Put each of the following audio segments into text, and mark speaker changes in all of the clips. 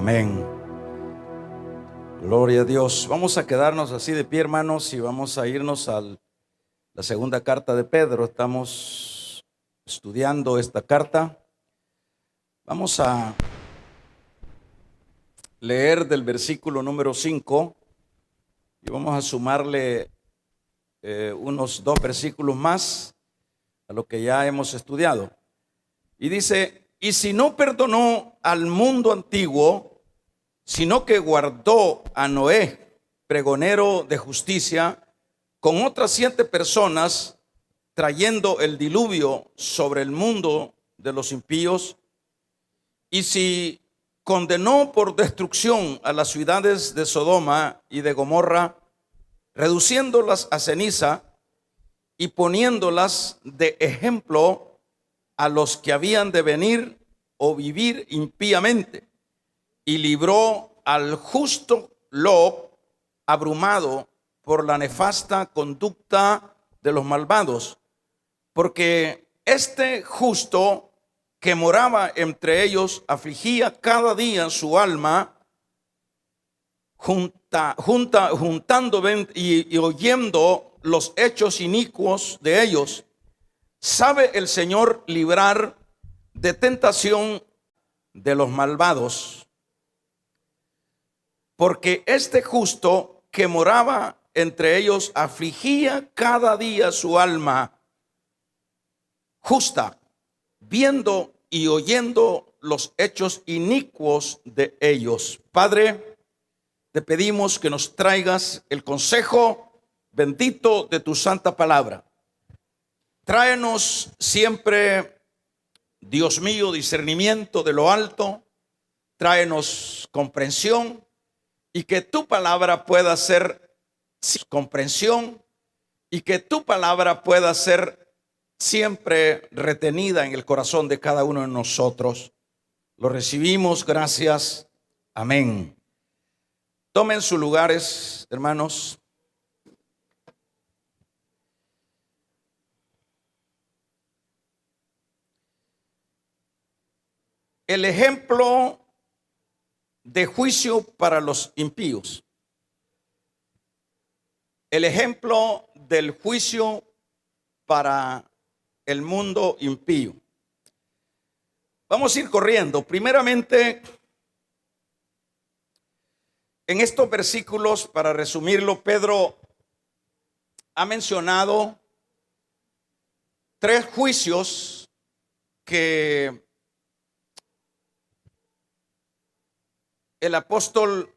Speaker 1: Amén. Gloria a Dios. Vamos a quedarnos así de pie, hermanos, y vamos a irnos a la segunda carta de Pedro. Estamos estudiando esta carta. Vamos a leer del versículo número 5 y vamos a sumarle unos 2 versículos más a lo que ya hemos estudiado. Y dice: y si no perdonó al mundo antiguo, sino que guardó a Noé, pregonero de justicia, con otras 7 personas, trayendo el diluvio sobre el mundo de los impíos, y si condenó por destrucción a las ciudades de Sodoma y de Gomorra, reduciéndolas a ceniza y poniéndolas de ejemplo a los que habían de venir o vivir impíamente, y libró al justo Lot, abrumado por la nefasta conducta de los malvados, porque este justo que moraba entre ellos afligía cada día su alma, juntando y oyendo los hechos inicuos de ellos. ¿Sabe el Señor librar de tentación de los malvados? Porque este justo que moraba entre ellos afligía cada día su alma justa, viendo y oyendo los hechos inicuos de ellos. Padre, te pedimos que nos traigas el consejo bendito de tu santa palabra. Tráenos siempre, Dios mío, discernimiento de lo alto. Tráenos comprensión, y que tu palabra pueda ser comprensión, y que tu palabra pueda ser siempre retenida en el corazón de cada uno de nosotros. Lo recibimos, gracias. Amén. Tomen sus lugares, hermanos. El ejemplo de juicio para los impíos. El ejemplo del juicio para el mundo impío. Vamos a ir corriendo. Primeramente, en estos versículos, para resumirlo, Pedro ha mencionado 3 juicios que el apóstol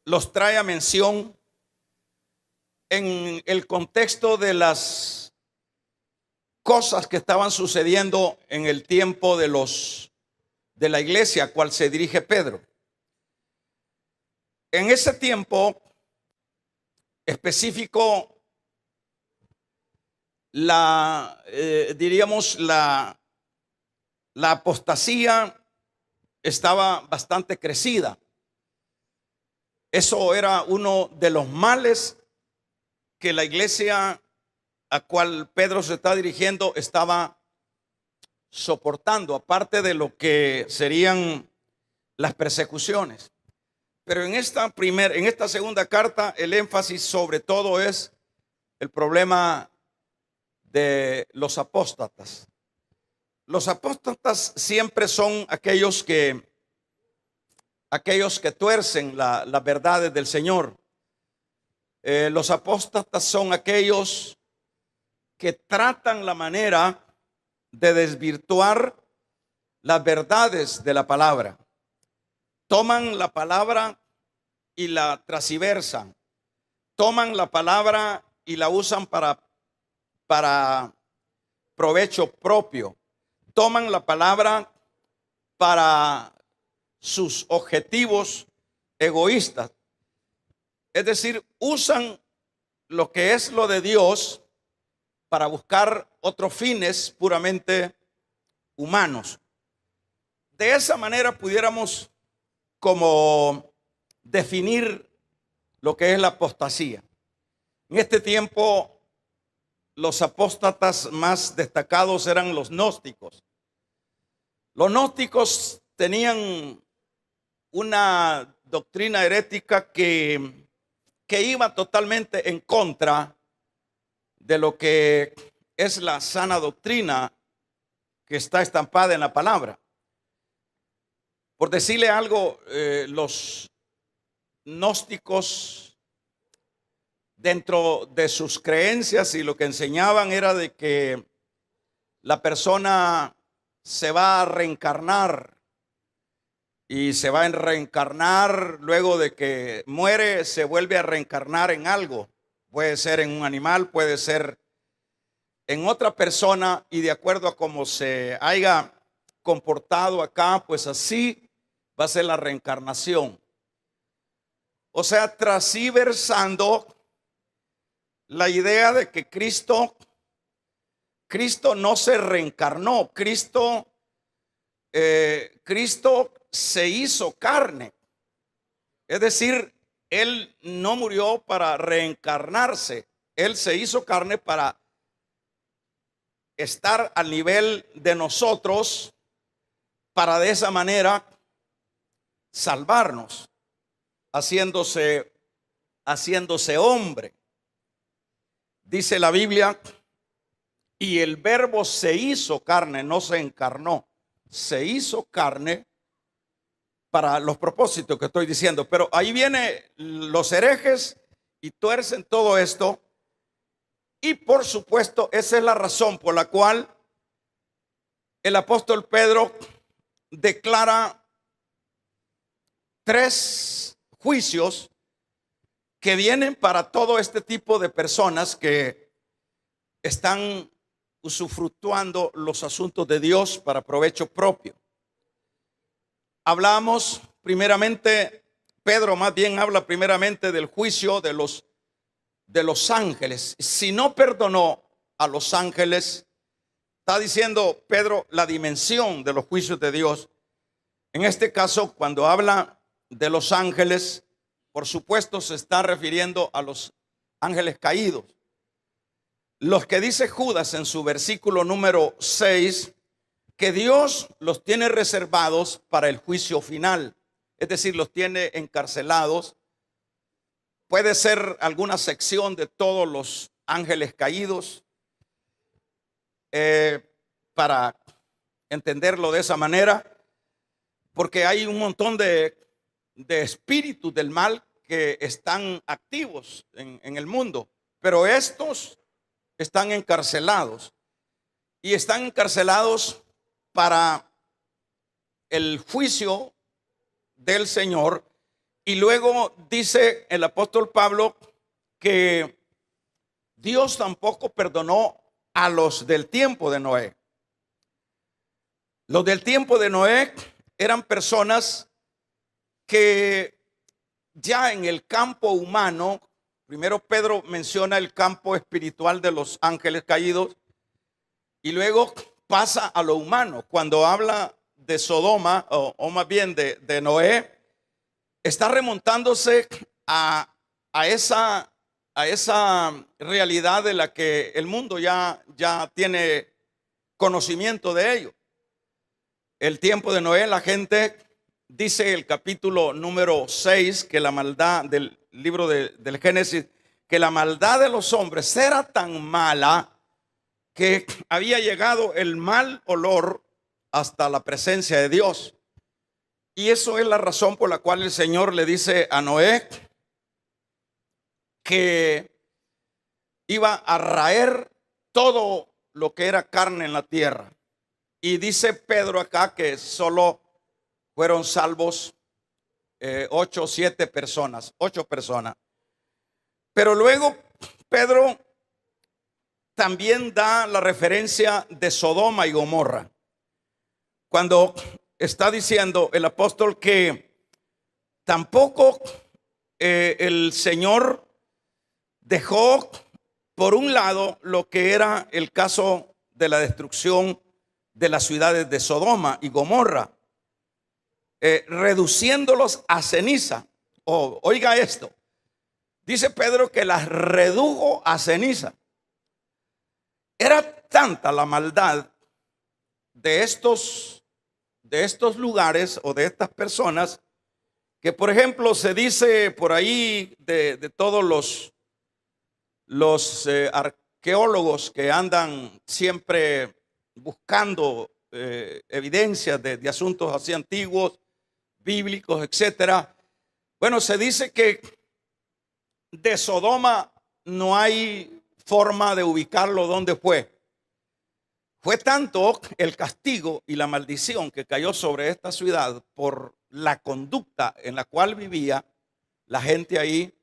Speaker 1: los trae a mención en el contexto de las cosas que estaban sucediendo en el tiempo de la iglesia a cual se dirige Pedro. En ese tiempo específico, la apostasía estaba bastante crecida. Eso era uno de los males que la iglesia a cual Pedro se está dirigiendo estaba soportando, aparte de lo que serían las persecuciones. Pero en esta segunda carta, el énfasis sobre todo es el problema de los apóstatas. Los apóstatas siempre son aquellos que tuercen las verdades del Señor. Los apóstatas son aquellos que tratan la manera de desvirtuar las verdades de la palabra. Toman la palabra y la transversan. Toman la palabra y la usan para provecho propio. Toman la palabra para sus objetivos egoístas. Es decir, usan lo que es lo de Dios para buscar otros fines puramente humanos. De esa manera pudiéramos como definir lo que es la apostasía. En este tiempo, los apóstatas más destacados eran los gnósticos. Los gnósticos tenían una doctrina herética que iba totalmente en contra de lo que es la sana doctrina que está estampada en la palabra. Por decirle algo, los gnósticos, dentro de sus creencias y lo que enseñaban era de que la persona se va a reencarnar y se va a reencarnar luego de que muere, se vuelve a reencarnar en algo. Puede ser en un animal, puede ser en otra persona, y de acuerdo a cómo se haya comportado acá, pues así va a ser la reencarnación. O sea, transversando la idea de que Cristo no se reencarnó, Cristo se hizo carne. Es decir, Él no murió para reencarnarse, Él se hizo carne para estar al nivel de nosotros, para de esa manera salvarnos, haciéndose hombre. Dice la Biblia, y el verbo se hizo carne, no se encarnó, se hizo carne para los propósitos que estoy diciendo. Pero ahí vienen los herejes y tuercen todo esto. Y por supuesto, esa es la razón por la cual el apóstol Pedro declara 3 juicios que vienen para todo este tipo de personas que están usufructuando los asuntos de Dios para provecho propio. Hablamos primeramente, Pedro más bien habla primeramente del juicio de los ángeles. Si no perdonó a los ángeles, está diciendo Pedro la dimensión de los juicios de Dios. En este caso, cuando habla de los ángeles, por supuesto se está refiriendo a los ángeles caídos. Los que dice Judas en su versículo número 6, que Dios los tiene reservados para el juicio final, es decir, los tiene encarcelados. Puede ser alguna sección de todos los ángeles caídos, para entenderlo de esa manera, porque hay un montón de espíritus del mal que están activos en el mundo, pero estos están encarcelados, y están encarcelados para el juicio del Señor. Y luego dice el apóstol Pablo que Dios tampoco perdonó a los del tiempo de Noé. Los del tiempo de Noé eran personas que ya en el campo humano, primero Pedro menciona el campo espiritual de los ángeles caídos y luego pasa a lo humano. Cuando habla de Sodoma, o más bien de Noé, está remontándose a esa realidad de la que el mundo ya tiene conocimiento de ello. El tiempo de Noé, la gente dice el capítulo número 6, que la maldad del libro del Génesis, que la maldad de los hombres era tan mala que había llegado el mal olor hasta la presencia de Dios. Y eso es la razón por la cual el Señor le dice a Noé que iba a raer todo lo que era carne en la tierra. Y dice Pedro acá que solo fueron salvos 8 o 7 personas, 8 personas. Pero luego Pedro también da la referencia de Sodoma y Gomorra, cuando está diciendo el apóstol que tampoco el Señor dejó por un lado lo que era el caso de la destrucción de las ciudades de Sodoma y Gomorra, reduciéndolos a ceniza. Oiga esto, dice Pedro que las redujo a ceniza. Era tanta la maldad de estos lugares o de estas personas que por ejemplo se dice por ahí de todos los arqueólogos que andan siempre buscando evidencias de asuntos así antiguos, bíblicos, etcétera. Bueno, se dice que de Sodoma no hay forma de ubicarlo donde fue. Fue tanto el castigo y la maldición que cayó sobre esta ciudad por la conducta en la cual vivía la gente ahí,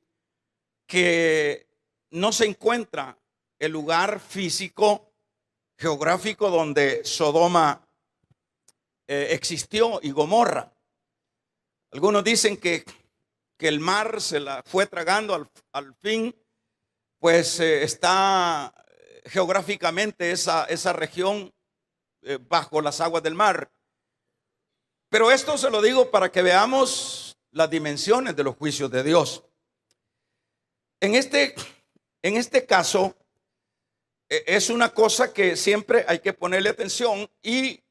Speaker 1: que no se encuentra el lugar físico, geográfico donde Sodoma existió y Gomorra. Algunos dicen que el mar se la fue tragando al fin, pues está geográficamente esa región bajo las aguas del mar. Pero esto se lo digo para que veamos las dimensiones de los juicios de Dios. En este caso, es una cosa que siempre hay que ponerle atención, y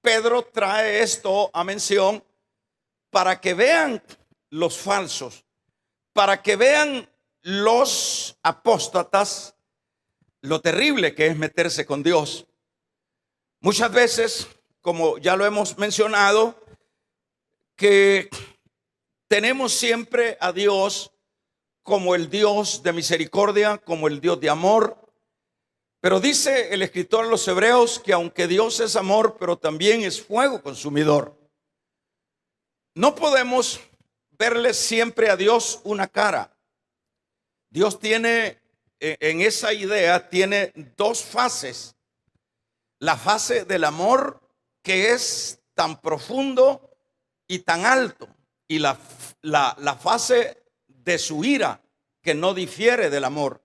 Speaker 1: Pedro trae esto a mención para que vean los falsos, para que vean los apóstatas lo terrible que es meterse con Dios. Muchas veces, como ya lo hemos mencionado, que tenemos siempre a Dios como el Dios de misericordia, como el Dios de amor. Pero dice el escritor a los Hebreos que aunque Dios es amor, pero también es fuego consumidor. No podemos verle siempre a Dios una cara. Dios tiene, en esa idea, tiene dos fases. La fase del amor, que es tan profundo y tan alto, y la fase de su ira, que no difiere del amor.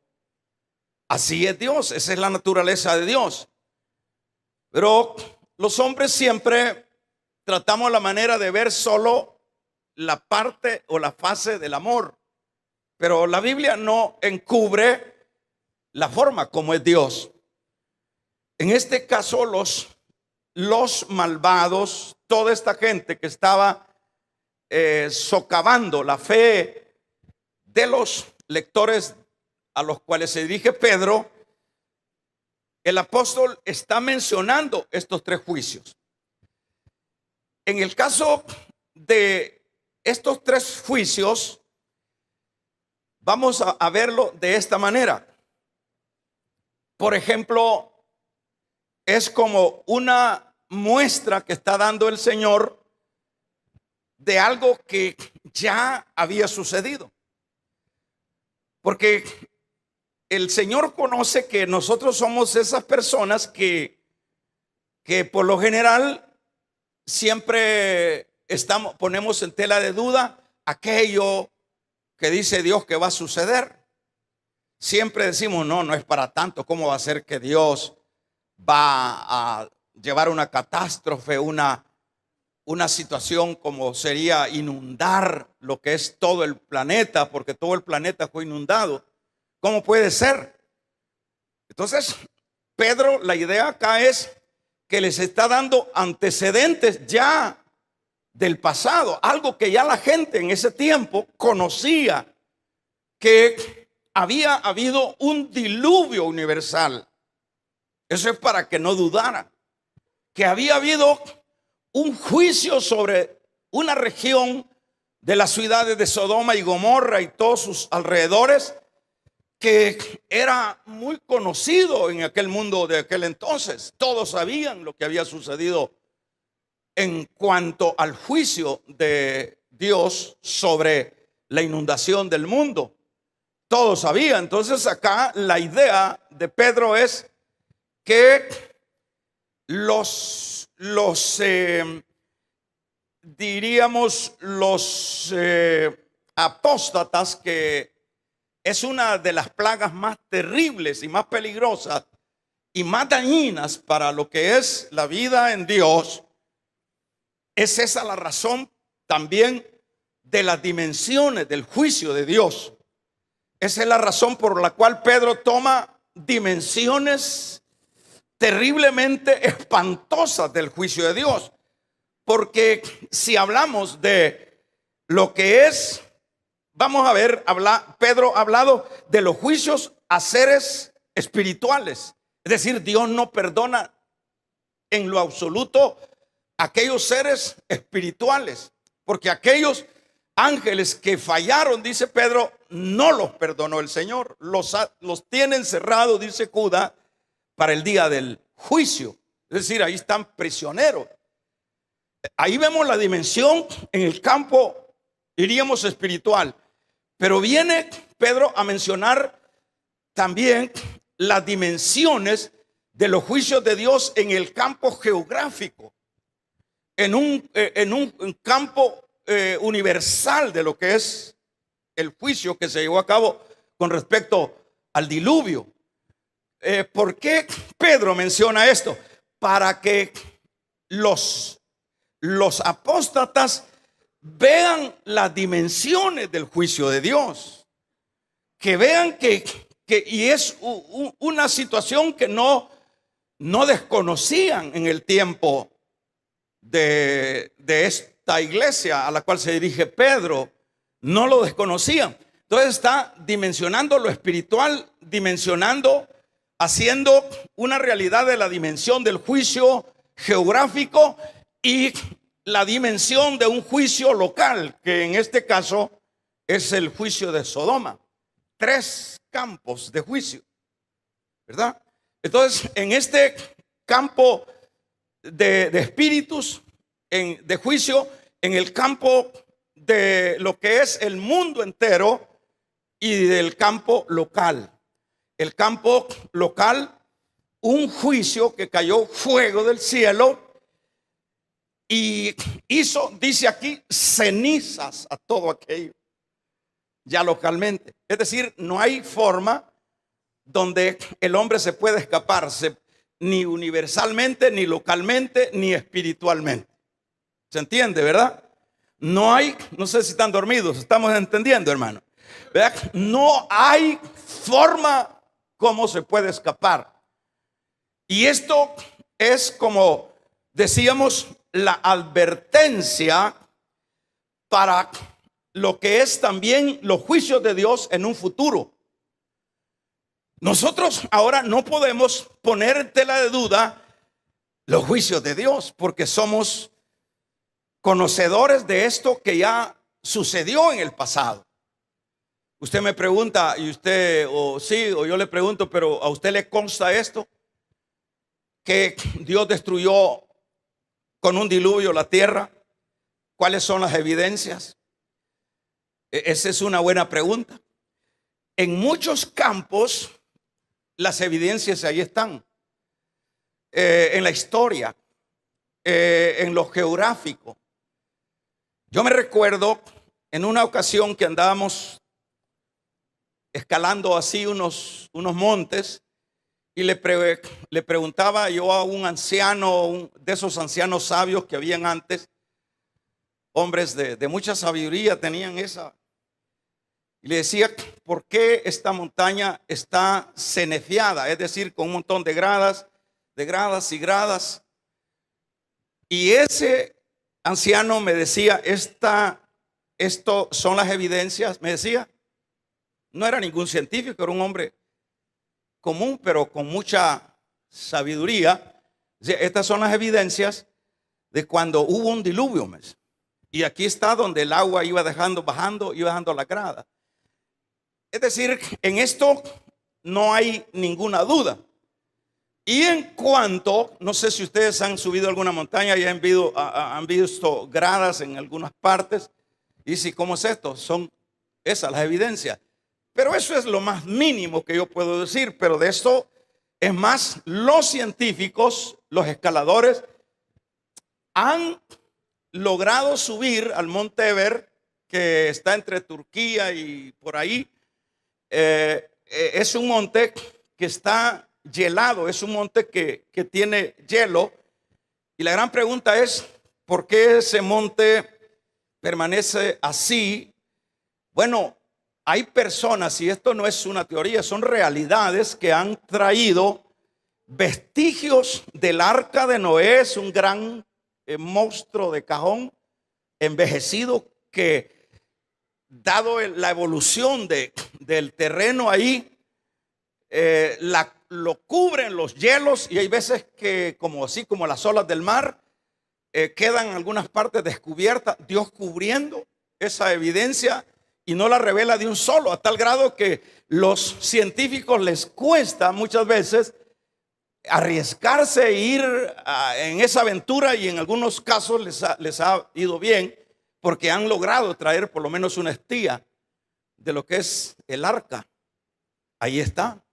Speaker 1: Así es Dios, esa es la naturaleza de Dios. Pero los hombres siempre tratamos la manera de ver solo la parte o la fase del amor, pero la Biblia no encubre la forma como es Dios. En este caso, los malvados, toda esta gente que estaba socavando la fe de los lectores a los cuales se dirige Pedro, el apóstol está mencionando estos tres juicios. En el caso de estos tres juicios, vamos a verlo de esta manera. Por ejemplo, es como una muestra que está dando el Señor de algo que ya había sucedido. Porque el Señor conoce que nosotros somos esas personas que por lo general siempre ponemos en tela de duda aquello que dice Dios que va a suceder. Siempre decimos, no es para tanto. ¿Cómo va a ser que Dios va a llevar una catástrofe, una situación como sería inundar lo que es todo el planeta, porque todo el planeta fue inundado? ¿Cómo puede ser? Entonces, Pedro, la idea acá es que les está dando antecedentes ya del pasado, algo que ya la gente en ese tiempo conocía, que había habido un diluvio universal. Eso es para que no dudaran, que había habido un juicio sobre una región de las ciudades de Sodoma y Gomorra y todos sus alrededores, que era muy conocido en aquel mundo de aquel entonces. Todos sabían lo que había sucedido en cuanto al juicio de Dios sobre la inundación del mundo. Todos sabían. Entonces acá la idea de Pedro es que diríamos los apóstatas, que es una de las plagas más terribles y más peligrosas y más dañinas para lo que es la vida en Dios. Es esa la razón también de las dimensiones del juicio de Dios. Esa es la razón por la cual Pedro toma dimensiones terriblemente espantosas del juicio de Dios. Porque si hablamos de lo que es, vamos a ver, Pedro ha hablado de los juicios a seres espirituales. Es decir, Dios no perdona en lo absoluto aquellos seres espirituales, porque aquellos ángeles que fallaron, dice Pedro, no los perdonó el Señor. Los tiene encerrados, dice Judas, para el día del juicio. Es decir, ahí están prisioneros. Ahí vemos la dimensión en el campo, diríamos, espiritual. Pero viene Pedro a mencionar también las dimensiones de los juicios de Dios en el campo geográfico, en un campo universal de lo que es el juicio que se llevó a cabo con respecto al diluvio. ¿Por qué Pedro menciona esto? Para que los apóstatas vean las dimensiones del juicio de Dios, que vean y es una situación que no desconocían en el tiempo de esta iglesia a la cual se dirige Pedro. No lo desconocían. Entonces está dimensionando lo espiritual, haciendo una realidad de la dimensión del juicio geográfico y la dimensión de un juicio local, que en este caso es el juicio de Sodoma. 3 campos de juicio, ¿verdad? Entonces, en este campo de espíritus, de juicio, en el campo de lo que es el mundo entero y del campo local. El campo local, un juicio que cayó fuego del cielo y hizo, dice aquí, cenizas a todo aquello, ya localmente. Es decir, no hay forma donde el hombre se pueda escaparse, ni universalmente, ni localmente, ni espiritualmente. ¿Se entiende, verdad? No hay, no sé si están dormidos, estamos entendiendo, hermano, ¿verdad? No hay forma como se puede escapar. Y esto es, como decíamos, la advertencia para lo que es también los juicios de Dios en un futuro. Nosotros ahora no podemos poner en tela de duda los juicios de Dios, porque somos conocedores de esto que ya sucedió en el pasado. Usted me pregunta, y usted, o yo le pregunto, pero ¿a usted le consta esto? Que Dios destruyó con un diluvio la tierra. ¿Cuáles son las evidencias? Esa es una buena pregunta. En muchos campos las evidencias ahí están. En la historia, en lo geográfico. Yo me recuerdo en una ocasión que andábamos escalando así unos montes y le preguntaba yo a un anciano, de esos ancianos sabios que habían antes, hombres de mucha sabiduría tenían esa, y le decía, ¿por qué esta montaña está cenefiada? Es decir, con un montón de gradas y gradas. Y ese anciano me decía, esto son las evidencias, me decía. No era ningún científico, era un hombre común, pero con mucha sabiduría. Estas son las evidencias de cuando hubo un diluvio. Y aquí está donde el agua iba bajando la grada. Es decir, en esto no hay ninguna duda. Y en cuanto, no sé si ustedes han subido alguna montaña y han visto gradas en algunas partes. Y si, ¿cómo es esto? Son esas las evidencias. Pero eso es lo más mínimo que yo puedo decir. Pero de esto es más, los científicos, los escaladores, han logrado subir al monte Everest, que está entre Turquía y por ahí. Es un monte que está helado, es un monte que tiene hielo. Y la gran pregunta es, ¿por qué ese monte permanece así? Bueno, hay personas, y esto no es una teoría, son realidades que han traído vestigios del arca de Noé. Es un gran monstruo de cajón envejecido que dado la evolución del terreno ahí, lo cubren los hielos, y hay veces que, como así como las olas del mar, quedan algunas partes descubiertas, Dios cubriendo esa evidencia y no la revela de un solo, a tal grado que los científicos les cuesta muchas veces arriesgarse a ir en esa aventura, y en algunos casos les ha ido bien, porque han logrado traer por lo menos una espía de lo que es el arca. Ahí está.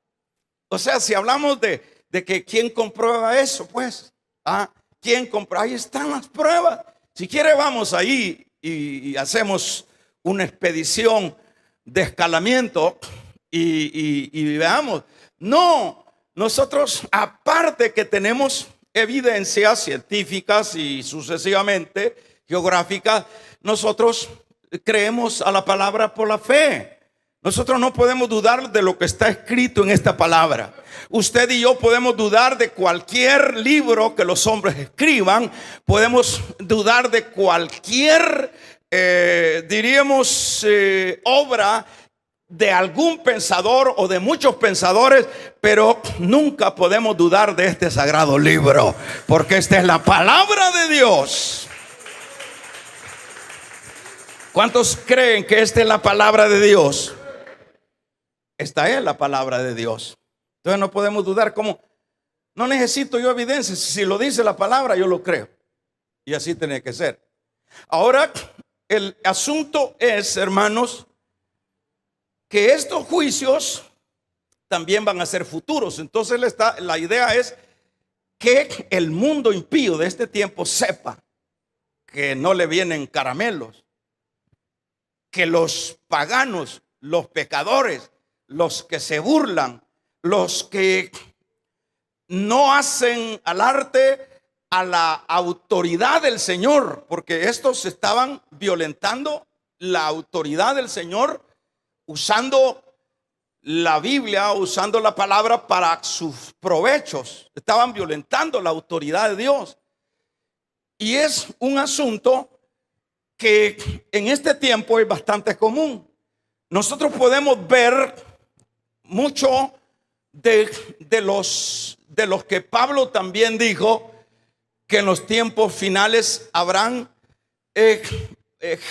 Speaker 1: O sea, si hablamos de que quién comprueba eso, pues, ¿quién comprueba? Ahí están las pruebas. Si quiere, vamos ahí y hacemos una expedición de escalamiento y veamos. No, nosotros, aparte que tenemos evidencias científicas y sucesivamente geográficas, nosotros creemos a la palabra por la fe. Nosotros no podemos dudar de lo que está escrito en esta palabra. Usted y yo podemos dudar de cualquier libro que los hombres escriban. Podemos dudar de cualquier, diríamos, obra de algún pensador o de muchos pensadores, pero nunca podemos dudar de este sagrado libro, porque esta es la palabra de Dios. ¿Cuántos creen que esta es la palabra de Dios? Esta es la palabra de Dios. Entonces no podemos dudar. ¿Cómo? No necesito yo evidencia. Si lo dice la palabra, yo lo creo. Y así tiene que ser. Ahora, el asunto es, hermanos, que estos juicios también van a ser futuros. Entonces la idea es que el mundo impío de este tiempo sepa que no le vienen caramelos, que los paganos, los pecadores, los que se burlan, los que no hacen alarde a la autoridad del Señor, porque estos estaban violentando la autoridad del Señor, usando la Biblia, usando la palabra para sus provechos. Estaban violentando la autoridad de Dios. Y es un asunto que en este tiempo es bastante común. Nosotros podemos ver mucho de los que Pablo también dijo que en los tiempos finales habrán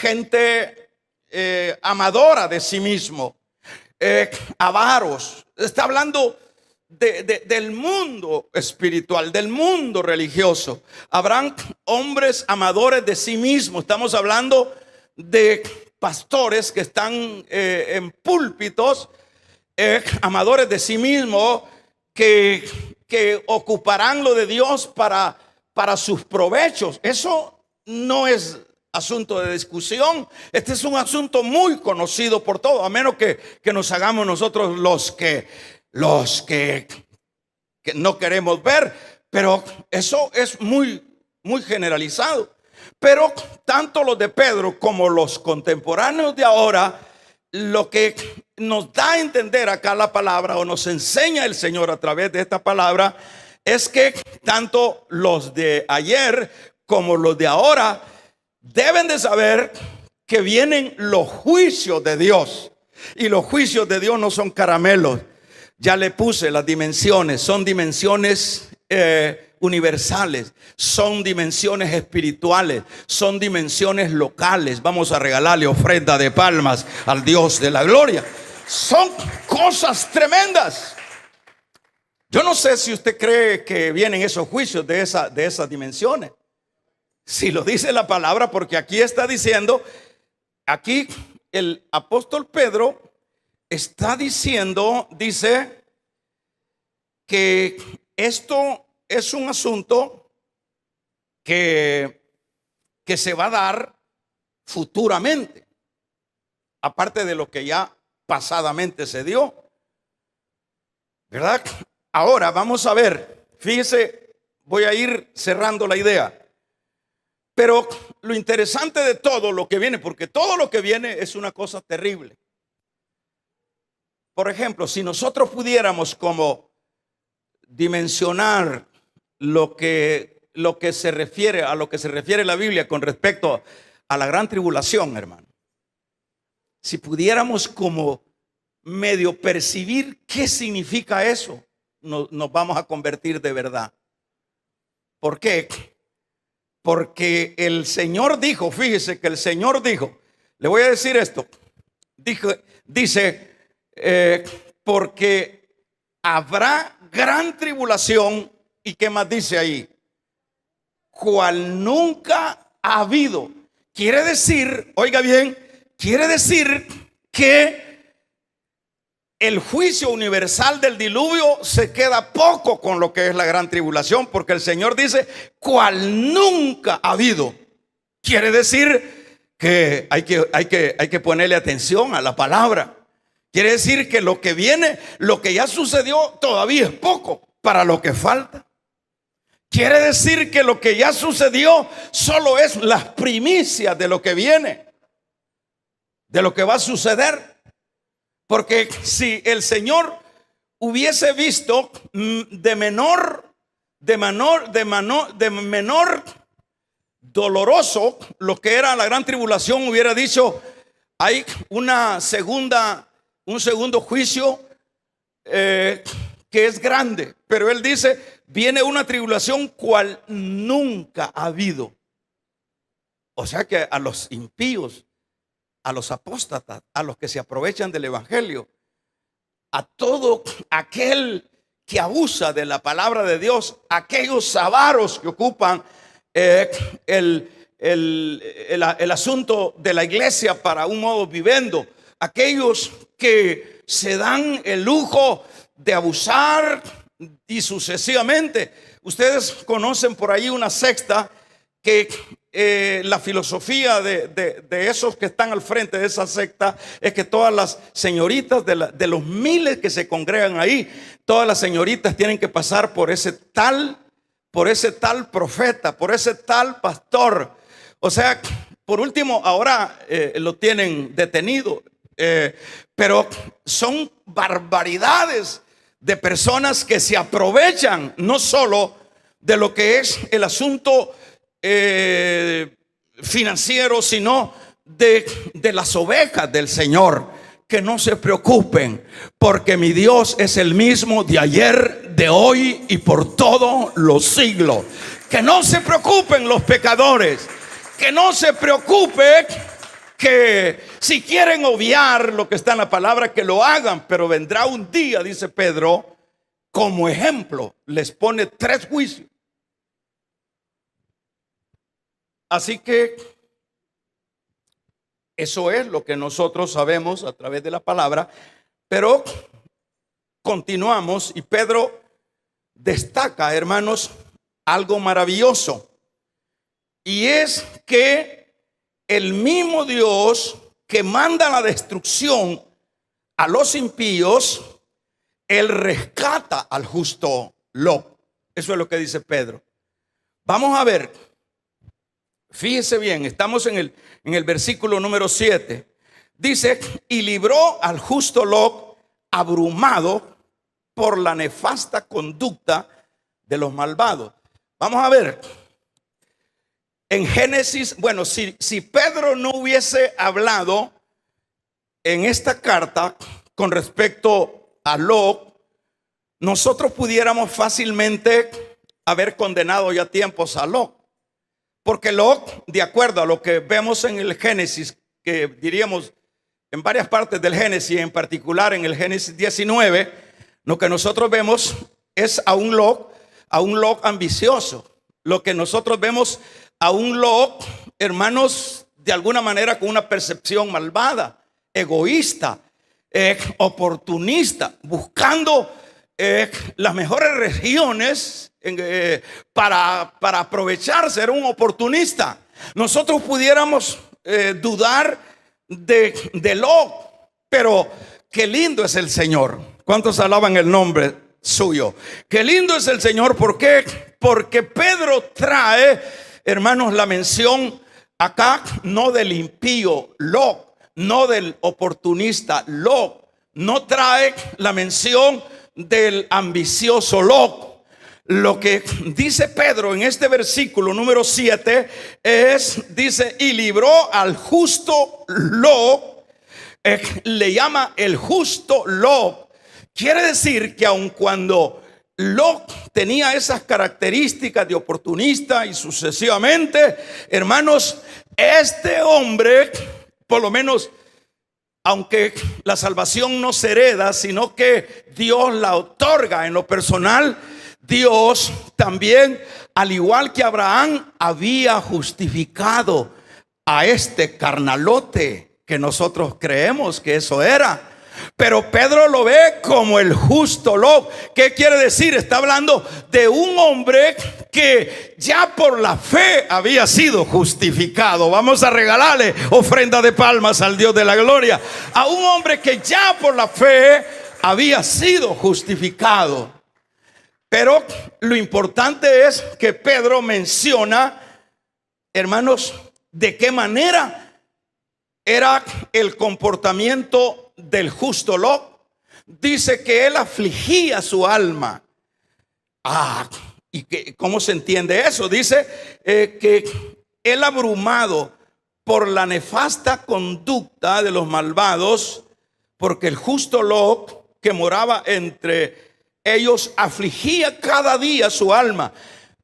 Speaker 1: gente amadora de sí mismo, avaros. Está hablando del mundo espiritual, del mundo religioso. Habrán hombres amadores de sí mismos. Estamos hablando de pastores que están en púlpitos, amadores de sí mismos, que ocuparán lo de Dios para sus provechos. Eso no es asunto de discusión. Este es un asunto muy conocido por todos, a menos que nos hagamos nosotros los que no queremos ver. Pero eso es muy generalizado. Pero tanto los de Pedro como los contemporáneos de ahora, lo que nos da a entender acá la palabra, o nos enseña el Señor a través de esta palabra, es que tanto los de ayer como los de ahora deben de saber que vienen los juicios de Dios. Y los juicios de Dios no son caramelos. Ya le puse las dimensiones. Son dimensiones universales, son dimensiones espirituales, son dimensiones locales. Vamos a regalarle ofrenda de palmas al Dios de la gloria. Son cosas tremendas. Yo no sé si usted cree que vienen esos juicios de esas dimensiones. Si lo dice la palabra, porque aquí está diciendo, aquí el apóstol Pedro está diciendo, dice que esto es un asunto que se va a dar futuramente, aparte de lo que ya pasadamente se dio, ¿verdad? Ahora vamos a ver, fíjese, voy a ir cerrando la idea, pero lo interesante de todo lo que viene, porque todo lo que viene es una cosa terrible. Por ejemplo, si nosotros pudiéramos como dimensionar lo que se refiere a lo que se refiere la Biblia con respecto a la gran tribulación, hermano. si pudiéramos como medio percibir qué significa eso, nos vamos a convertir de verdad. ¿Por qué? Porque el Señor dijo, fíjese que el Señor dijo, le voy a decir esto, dice, porque habrá gran tribulación, ¿y qué más dice ahí? Cual nunca ha habido. Quiere decir, oiga bien, quiere decir que el juicio universal del diluvio se queda poco con lo que es la gran tribulación, porque el Señor dice, cual nunca ha habido. Quiere decir que hay que ponerle atención a la palabra. Quiere decir que lo que viene, lo que ya sucedió, todavía es poco para lo que falta. Quiere decir que lo que ya sucedió solo es las primicias de lo que viene, de lo que va a suceder. Porque si el Señor hubiese visto de menor doloroso lo que era la gran tribulación, hubiera dicho, hay un segundo juicio que es grande. Pero Él dice, viene una tribulación cual nunca ha habido. O sea que a los impíos, a los apóstatas, a los que se aprovechan del evangelio, a todo aquel que abusa de la palabra de Dios, aquellos avaros que ocupan el asunto de la iglesia para un modo vivendo, aquellos que se dan el lujo de abusar y sucesivamente. Ustedes conocen por ahí una secta que la filosofía de esos que están al frente de esa secta es que todas las señoritas de los miles que se congregan ahí, todas las señoritas tienen que pasar por ese tal profeta, por ese tal pastor. O sea, por último, ahora lo tienen detenido, pero son barbaridades de personas que se aprovechan no solo de lo que es el asunto financiero, sino de las ovejas del Señor. Que no se preocupen, porque mi Dios es el mismo de ayer, de hoy y por todos los siglos. Que no se preocupen los pecadores, que no se preocupe, que si quieren obviar lo que está en la palabra, que lo hagan, pero vendrá un día, dice Pedro, como ejemplo, les pone 3 juicios. Así que eso es lo que nosotros sabemos a través de la palabra, pero continuamos y Pedro destaca, hermanos, algo maravilloso, y es que el mismo Dios que manda la destrucción a los impíos, Él rescata al justo Lot. Eso es lo que dice Pedro. Vamos a ver. Fíjese bien, estamos en el versículo número 7. Dice, y libró al justo Lot abrumado por la nefasta conducta de los malvados. Vamos a ver. En Génesis, bueno, si Pedro no hubiese hablado en esta carta con respecto a Lot, nosotros pudiéramos fácilmente haber condenado ya tiempos a Lot. Porque Lot, de acuerdo a lo que vemos en el Génesis, que diríamos en varias partes del Génesis, en particular en el Génesis 19, lo que nosotros vemos es a un Lot ambicioso. Lo que nosotros vemos a un Lot, hermanos, de alguna manera con una percepción malvada, egoísta, oportunista, buscando las mejores regiones para aprovecharse. Era un oportunista. Nosotros pudiéramos dudar de Lot, pero qué lindo es el Señor. ¿Cuántos alaban el nombre suyo? Qué lindo es el Señor. ¿Por qué? Porque Pedro trae, hermanos, la mención acá no del impío Lot, no del oportunista Lot, no trae la mención del ambicioso Lot. Lo que dice Pedro en este versículo número 7 dice, y libró al justo Lot le llama el justo Lot. Quiere decir que aun cuando Lot tenía esas características de oportunista y sucesivamente, hermanos, este hombre, por lo menos, aunque la salvación no se hereda, sino que Dios la otorga en lo personal, Dios también, al igual que Abraham, había justificado a este carnalote que nosotros creemos que eso era. Pero Pedro lo ve como el justo Lot. ¿Qué quiere decir? Está hablando de un hombre que ya por la fe había sido justificado. Vamos a regalarle ofrenda de palmas al Dios de la gloria. A un hombre que ya por la fe había sido justificado. Pero lo importante es que Pedro menciona, hermanos, de qué manera era el comportamiento del justo Lot. Dice que él afligía su alma. ¿Y cómo se entiende eso? Dice que él, abrumado por la nefasta conducta de los malvados, porque el justo Lot, que moraba entre ellos, afligía cada día su alma.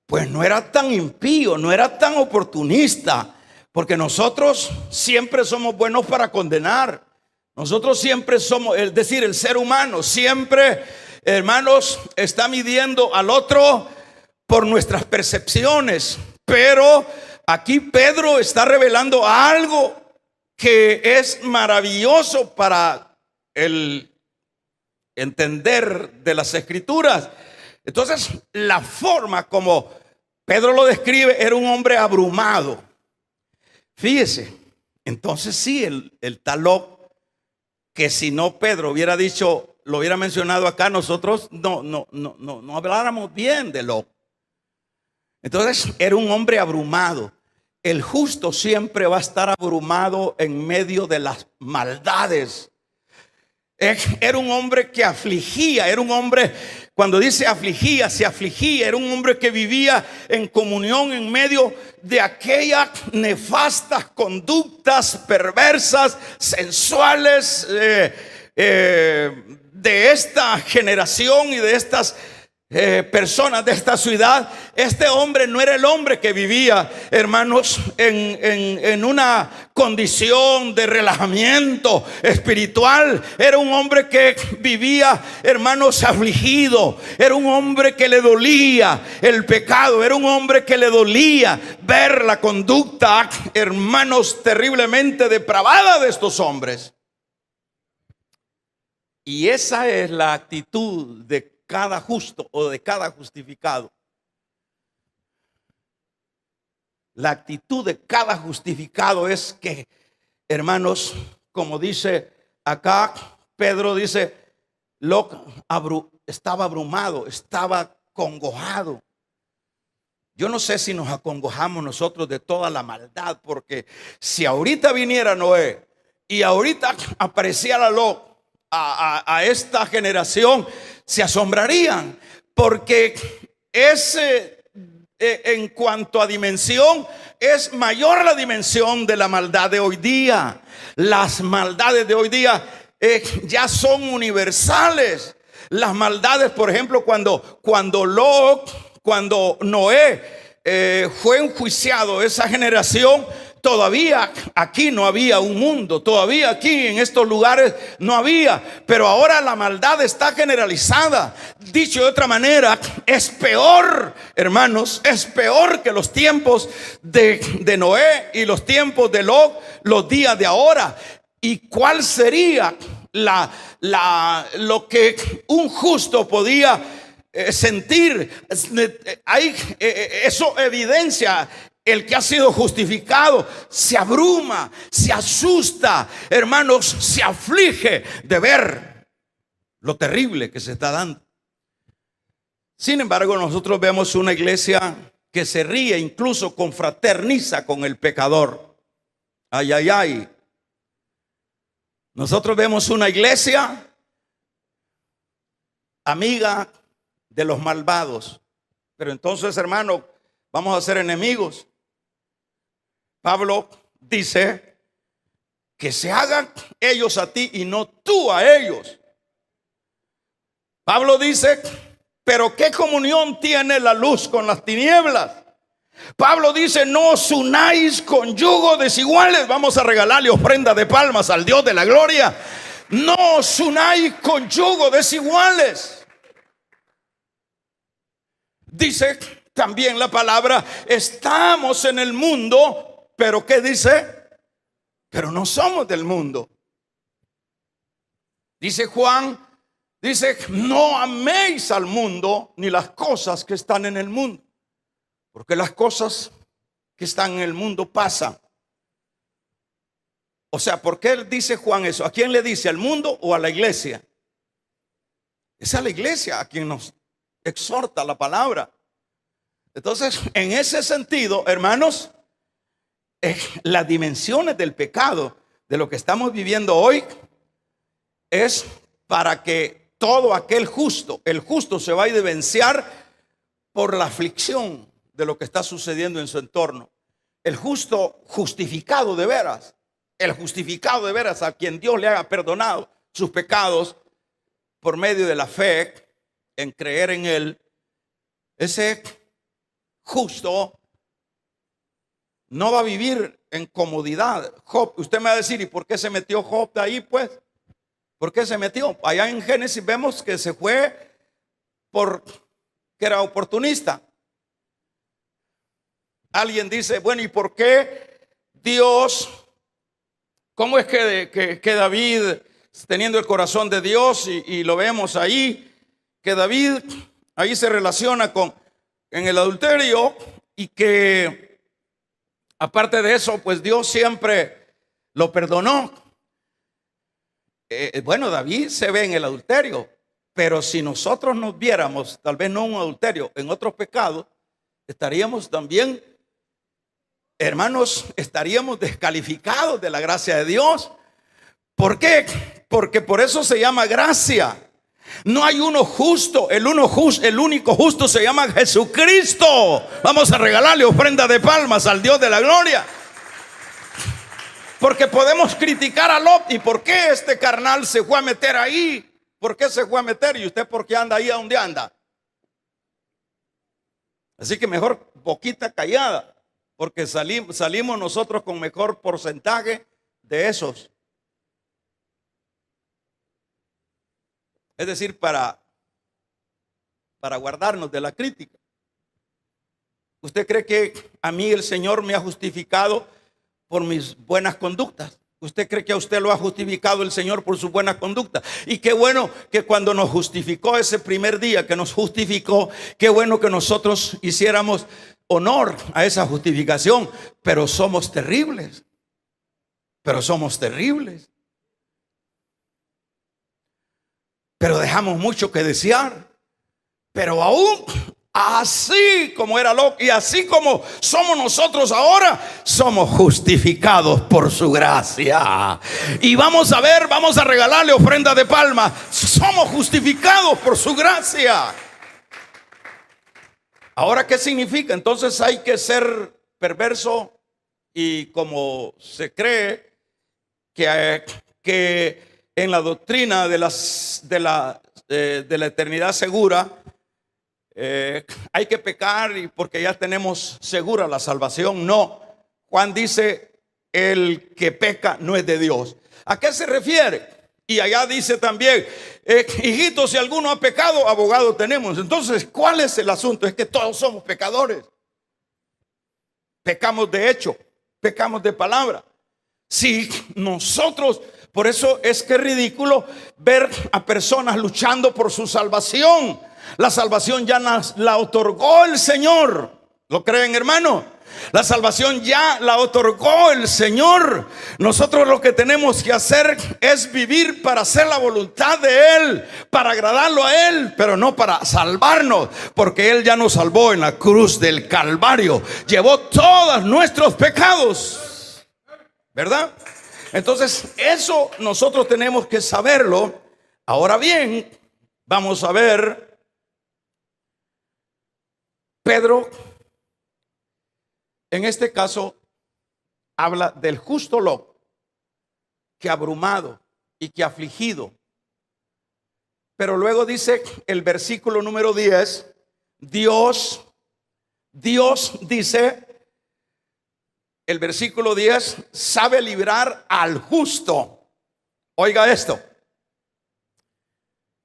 Speaker 1: Pues no era tan impío, no era tan oportunista, porque nosotros siempre somos buenos para condenar. Nosotros siempre somos, es decir, el ser humano siempre, hermanos, está midiendo al otro por nuestras percepciones. Pero aquí Pedro está revelando algo que es maravilloso para el entender de las Escrituras. Entonces, la forma como Pedro lo describe, era un hombre abrumado. Fíjese, entonces sí, el tal Lot, que si no Pedro hubiera dicho, lo hubiera mencionado acá, nosotros no habláramos bien de Lot. Entonces era un hombre abrumado. El justo siempre va a estar abrumado en medio de las maldades. Era un hombre que afligía, era un hombre, cuando dice afligía, se afligía, era un hombre que vivía en comunión en medio de aquellas nefastas conductas perversas, sensuales de esta generación y de estas personas de esta ciudad. Este hombre no era el hombre que vivía, hermanos, en una condición de relajamiento espiritual. Era un hombre que vivía, hermanos, afligido. Era un hombre que le dolía el pecado. Era un hombre que le dolía ver la conducta, hermanos, terriblemente depravada de estos hombres. Y esa es la actitud de cada justo o de cada justificado. La actitud de cada justificado es que, hermanos, como dice acá, Pedro dice, Lot estaba abrumado, estaba acongojado. Yo no sé si nos acongojamos nosotros de toda la maldad, porque si ahorita viniera Noé y ahorita apareciera Lot a esta generación, se asombrarían, porque en cuanto a dimensión, es mayor la dimensión de la maldad de hoy día. Las maldades de hoy día ya son universales. Las maldades, por ejemplo, cuando Noé fue enjuiciado, esa generación, todavía aquí no había un mundo, todavía aquí en estos lugares no había, pero ahora la maldad está generalizada. Dicho de otra manera, es peor, hermanos, es peor que los tiempos de Noé y los tiempos de Lot, los días de ahora. ¿Y cuál sería lo que un justo podía sentir? Eso evidencia. El que ha sido justificado se abruma, se asusta, hermanos, se aflige de ver lo terrible que se está dando. Sin embargo, nosotros vemos una iglesia que se ríe, incluso confraterniza con el pecador. Ay, ay, ay. Nosotros vemos una iglesia amiga de los malvados. Pero entonces, hermano, vamos a ser enemigos. Pablo dice que se hagan ellos a ti y no tú a ellos. Pablo dice, pero ¿qué comunión tiene la luz con las tinieblas? Pablo dice, no os unáis con yugo desiguales. Vamos a regalarle ofrenda de palmas al Dios de la gloria. No os unáis con yugo desiguales. Dice también la palabra, estamos en el mundo, pero ¿qué dice? Pero no somos del mundo. Dice Juan, dice, no améis al mundo ni las cosas que están en el mundo, porque las cosas que están en el mundo pasan. O sea, ¿por qué dice Juan eso? ¿A quién le dice? ¿Al mundo o a la iglesia? Es a la iglesia a quien nos exhorta la palabra. Entonces, en ese sentido, hermanos, las dimensiones del pecado, de lo que estamos viviendo hoy, es para que todo aquel justo, el justo se va a evidenciar por la aflicción de lo que está sucediendo en su entorno. El justo justificado de veras, el justificado de veras, a quien Dios le haya perdonado sus pecados por medio de la fe en creer en Él, ese justo no va a vivir en comodidad. Job, usted me va a decir, ¿y por qué se metió Job de ahí pues? ¿Por qué se metió? Allá en Génesis vemos que se fue porque era oportunista. Alguien dice, bueno, ¿y por qué Dios? ¿Cómo es que David, teniendo el corazón de Dios, y lo vemos ahí, que David ahí se relaciona en el adulterio, y que aparte de eso, pues Dios siempre lo perdonó? Bueno, David se ve en el adulterio, pero si nosotros nos viéramos, tal vez no en un adulterio, en otros pecados, estaríamos también, hermanos, estaríamos descalificados de la gracia de Dios. ¿Por qué? Porque por eso se llama gracia. No hay uno justo, el único justo se llama Jesucristo. Vamos a regalarle ofrenda de palmas al Dios de la gloria. Porque podemos criticar a Lot. ¿Y por qué este carnal se fue a meter ahí? ¿Por qué se fue a meter? ¿Y usted por qué anda ahí a donde anda? Así que mejor boquita callada, porque salimos nosotros con mejor porcentaje de esos. Es decir, para guardarnos de la crítica. ¿Usted cree que a mí el Señor me ha justificado por mis buenas conductas? ¿Usted cree que a usted lo ha justificado el Señor por su buena conducta? Y qué bueno que cuando nos justificó ese primer día que nos justificó, qué bueno que nosotros hiciéramos honor a esa justificación. Pero somos terribles. Pero dejamos mucho que desear. Pero aún así como era Lot y así como somos nosotros ahora, somos justificados por su gracia. Y vamos a regalarle ofrenda de palma. Somos justificados por su gracia. Ahora, ¿qué significa? Entonces hay que ser perverso, y como se cree que en la doctrina de la eternidad segura, hay que pecar y porque ya tenemos segura la salvación. No, Juan dice, el que peca no es de Dios. ¿A qué se refiere? Y allá dice también, hijitos, si alguno ha pecado, abogado tenemos. Entonces, ¿cuál es el asunto? Es que todos somos pecadores. Pecamos de hecho, pecamos de palabra. Si nosotros, por eso es que es ridículo ver a personas luchando por su salvación. La salvación ya la otorgó el Señor. ¿Lo creen, hermano? La salvación ya la otorgó el Señor. Nosotros lo que tenemos que hacer es vivir para hacer la voluntad de Él, para agradarlo a Él, pero no para salvarnos, porque Él ya nos salvó en la cruz del Calvario. Llevó todos nuestros pecados, ¿verdad? Entonces eso nosotros tenemos que saberlo. Ahora bien, vamos a ver Pedro. En este caso habla del justo Lot. que abrumado y que afligido. Pero luego dice el versículo número 10, Dios dice, el versículo 10, sabe librar al justo. Oiga esto,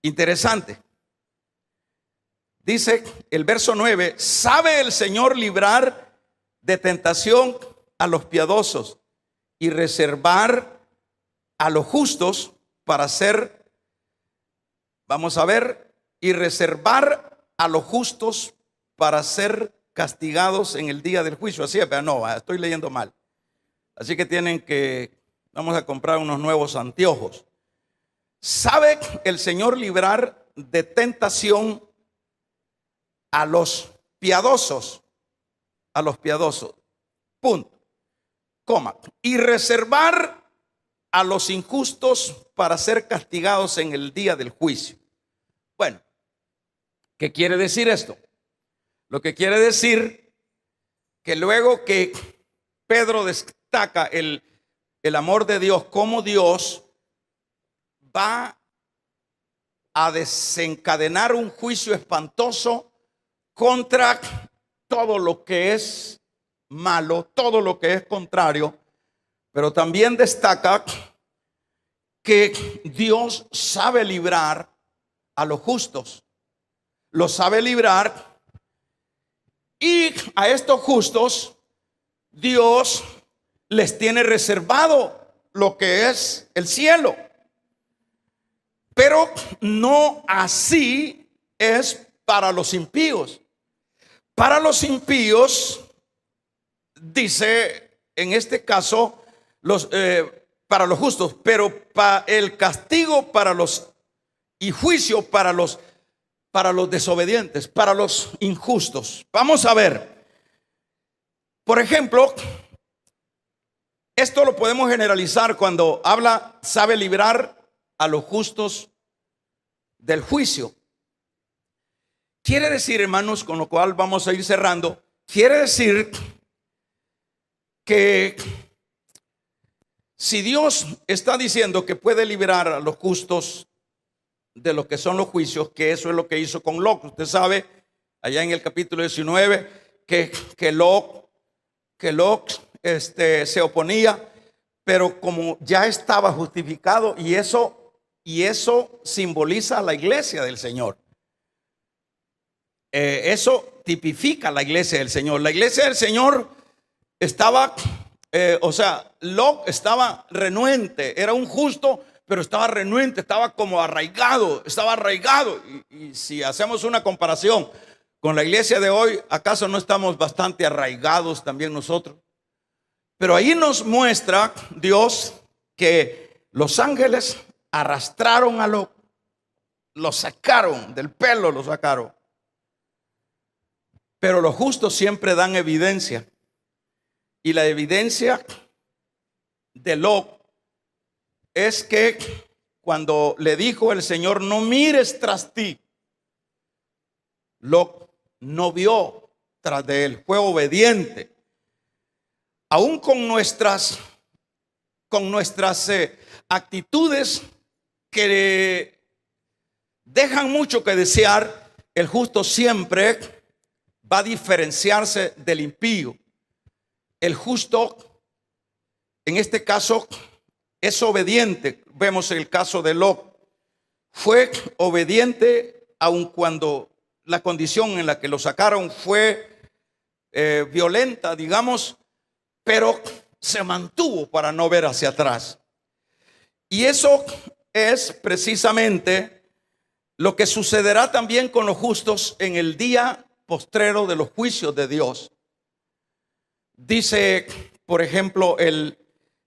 Speaker 1: interesante. Dice el verso 9, sabe el Señor librar de tentación a los piadosos y reservar a los justos para ser, vamos a ver, y reservar a los justos para ser castigados en el día del juicio. Así es, pero no, estoy leyendo mal. Así que vamos a comprar unos nuevos anteojos. ¿Sabe el Señor librar de tentación a los piadosos? A los piadosos. Punto. Coma. Y reservar a los injustos para ser castigados en el día del juicio. Bueno, ¿qué quiere decir esto? Lo que quiere decir que luego que Pedro destaca el amor de Dios, como Dios va a desencadenar un juicio espantoso contra todo lo que es malo, todo lo que es contrario, pero también destaca que Dios sabe librar a los justos, los sabe librar, y a estos justos Dios les tiene reservado lo que es el cielo. Pero no así es para los impíos. Para los impíos, dice en este caso, para los justos, pero para el castigo para los y juicio para los desobedientes, para los injustos. Vamos a ver. Por ejemplo, esto lo podemos generalizar cuando habla, sabe librar a los justos del juicio. Quiere decir, hermanos, con lo cual vamos a ir cerrando, quiere decir que si Dios está diciendo que puede liberar a los justos de lo que son los juicios, que eso es lo que hizo con Lot. Usted sabe, allá en el capítulo 19, que Lot se oponía, pero como ya estaba justificado, y eso simboliza a la iglesia del Señor. Eso tipifica la iglesia del Señor. La iglesia del Señor estaba, Lot estaba renuente, era un justo, pero estaba renuente, estaba como arraigado, y si hacemos una comparación con la iglesia de hoy, ¿acaso no estamos bastante arraigados también nosotros? Pero ahí nos muestra Dios que los ángeles arrastraron a Lot, lo sacaron del pelo, lo sacaron. Pero los justos siempre dan evidencia, y la evidencia de Lot es que cuando le dijo el Señor, no mires tras ti, Lot no vio tras de él, fue obediente. Aún con nuestras actitudes que dejan mucho que desear, el justo siempre va a diferenciarse del impío. El justo, en este caso, es obediente. Vemos el caso de Lot. Fue obediente aun cuando la condición en la que lo sacaron fue violenta, digamos, pero se mantuvo para no ver hacia atrás. Y eso es precisamente lo que sucederá también con los justos en el día postrero de los juicios de Dios. Dice, por ejemplo, el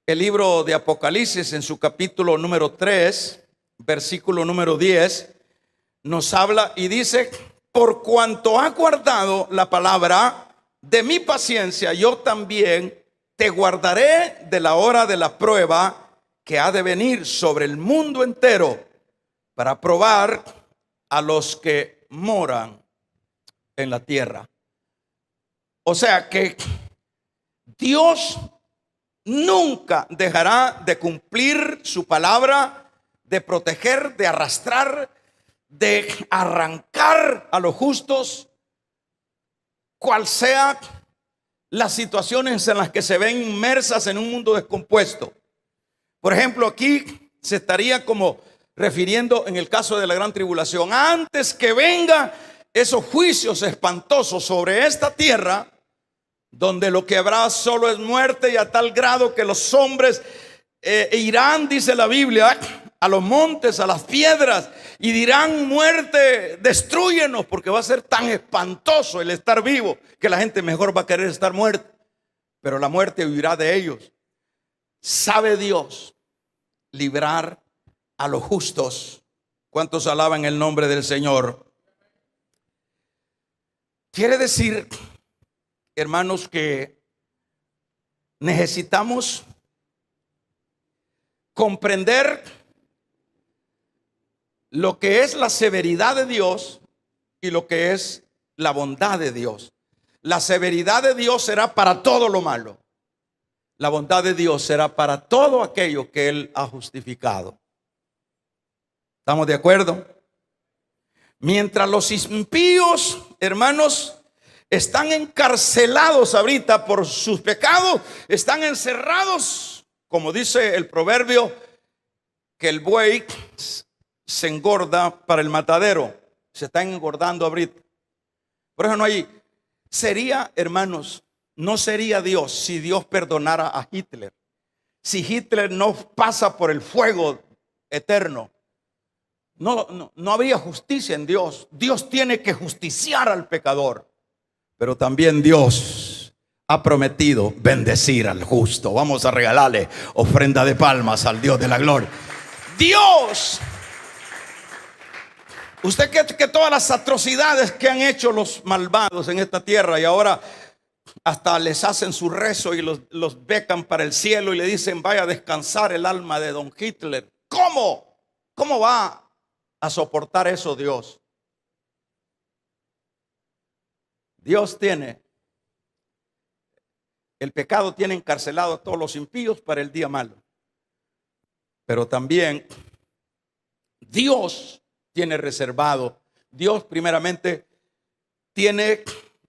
Speaker 1: libro de Apocalipsis en su capítulo número 3, versículo número 10, nos habla y dice, por cuanto ha guardado la palabra de mi paciencia, yo también te guardaré de la hora de la prueba que ha de venir sobre el mundo entero para probar a los que moran en la tierra. O sea que Dios nunca dejará de cumplir su palabra, de proteger, de arrastrar, de arrancar a los justos, cual sea las situaciones en las que se ven inmersas en un mundo descompuesto. Por ejemplo, aquí se estaría como refiriendo en el caso de la gran tribulación. Antes que vengan esos juicios espantosos sobre esta tierra, donde lo que habrá solo es muerte, y a tal grado que los hombres irán, dice la Biblia, a los montes, a las piedras, y dirán: muerte, destrúyenos, porque va a ser tan espantoso el estar vivo que la gente mejor va a querer estar muerta. Pero la muerte huirá de ellos. ¿Sabe Dios librar a los justos? ¿Cuántos alaban el nombre del Señor? Quiere decir, hermanos, que necesitamos comprender lo que es la severidad de Dios y lo que es la bondad de Dios. La severidad de Dios será para todo lo malo. La bondad de Dios será para todo aquello que Él ha justificado. ¿Estamos de acuerdo? Mientras los impíos, hermanos, están encarcelados ahorita por sus pecados, están encerrados, como dice el proverbio, que el buey se engorda para el matadero. Se están engordando ahorita. Por eso no hay, sería, hermanos, no sería Dios si Dios perdonara a Hitler. Si Hitler no pasa por el fuego eterno, no habría justicia en Dios. Dios tiene que justiciar al pecador. Pero también Dios ha prometido bendecir al justo. Vamos a regalarle ofrenda de palmas al Dios de la gloria. Dios, usted cree que todas las atrocidades que han hecho los malvados en esta tierra, y ahora hasta les hacen su rezo y los becan para el cielo y le dicen: vaya a descansar el alma de don Hitler. ¿Cómo? ¿Cómo va a soportar eso Dios? Dios tiene, el pecado tiene encarcelado a todos los impíos para el día malo. Pero también Dios tiene reservado, Dios primeramente tiene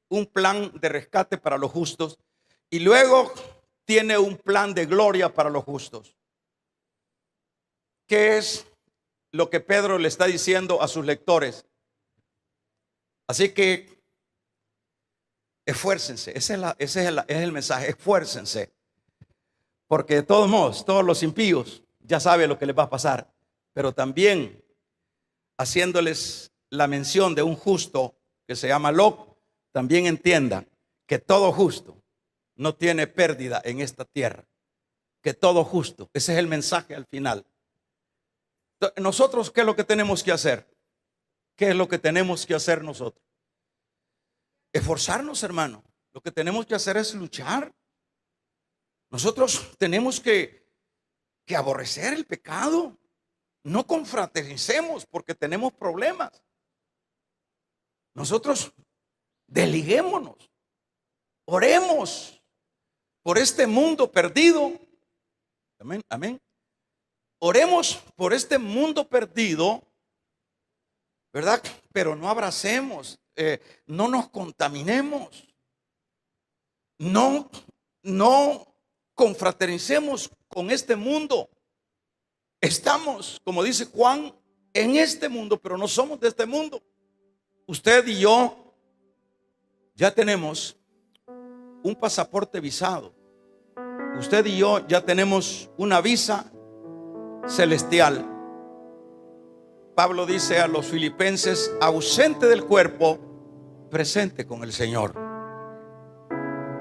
Speaker 1: un plan de rescate para los justos, y luego tiene un plan de gloria para los justos. ¿Qué es lo que Pedro le está diciendo a sus lectores? Así que esfuércense, ese es el mensaje: esfuércense, porque de todos modos, todos los impíos ya saben lo que les va a pasar, pero también haciéndoles la mención de un justo que se llama Lot, también entiendan que todo justo no tiene pérdida en esta tierra, que todo justo, ese es el mensaje al final. Nosotros, ¿qué es lo que tenemos que hacer? ¿Qué es lo que tenemos que hacer nosotros? Esforzarnos, hermano. Lo que tenemos que hacer es luchar. Nosotros tenemos que aborrecer el pecado. No confraternicemos porque tenemos problemas. Nosotros desliguémonos. Oremos por este mundo perdido. Amén, amén. Oremos por este mundo perdido, ¿verdad? Pero no abracemos, no nos contaminemos, no confraternicemos con este mundo. Estamos, como dice Juan, en este mundo, pero no somos de este mundo. Usted y yo ya tenemos un pasaporte visado. Usted y yo ya tenemos una visa celestial. Pablo dice a los filipenses: ausente del cuerpo, presente con el Señor.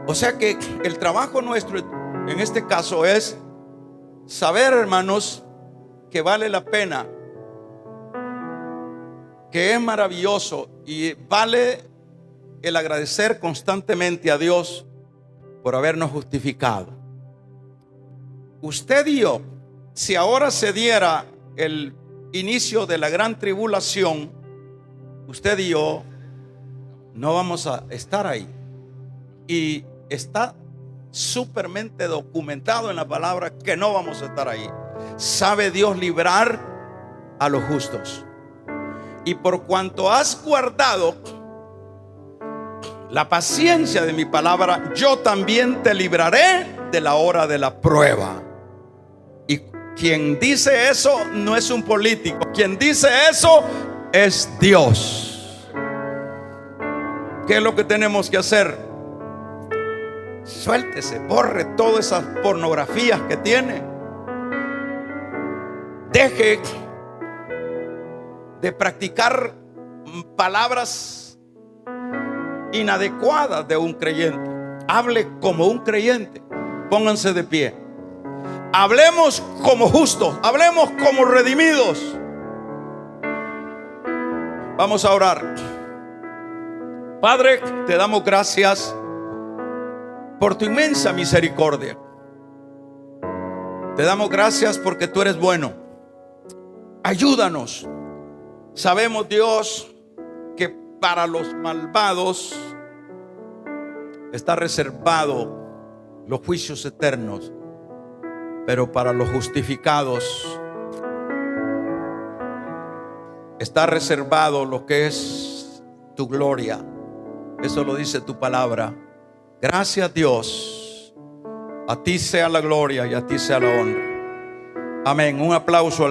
Speaker 1: O sea que el trabajo nuestro en este caso es saber, hermanos, que vale la pena, que es maravilloso y vale el agradecer constantemente a Dios por habernos justificado. Usted y yo, si ahora se diera el inicio de la gran tribulación, usted y yo no vamos a estar ahí. Y está súpermente documentado en la palabra que no vamos a estar ahí. Sabe Dios librar a los justos. Y por cuanto has guardado la paciencia de mi palabra, yo también te libraré de la hora de la prueba. Y quien dice eso no es un político. Quien dice eso es Dios. ¿Qué es lo que tenemos que hacer? Suéltese, borre todas esas pornografías que tiene. Deje de practicar palabras inadecuadas de un creyente. Hable como un creyente. Pónganse de pie. Hablemos como justos. Hablemos como redimidos. Vamos a orar. Padre, te damos gracias por tu inmensa misericordia. Te damos gracias porque tú eres bueno. Ayúdanos. Sabemos, Dios, que para los malvados está reservado los juicios eternos, pero para los justificados está reservado lo que es tu gloria. Eso lo dice tu palabra. Gracias, Dios. A ti sea la gloria y a ti sea la honra. Amén. Un aplauso al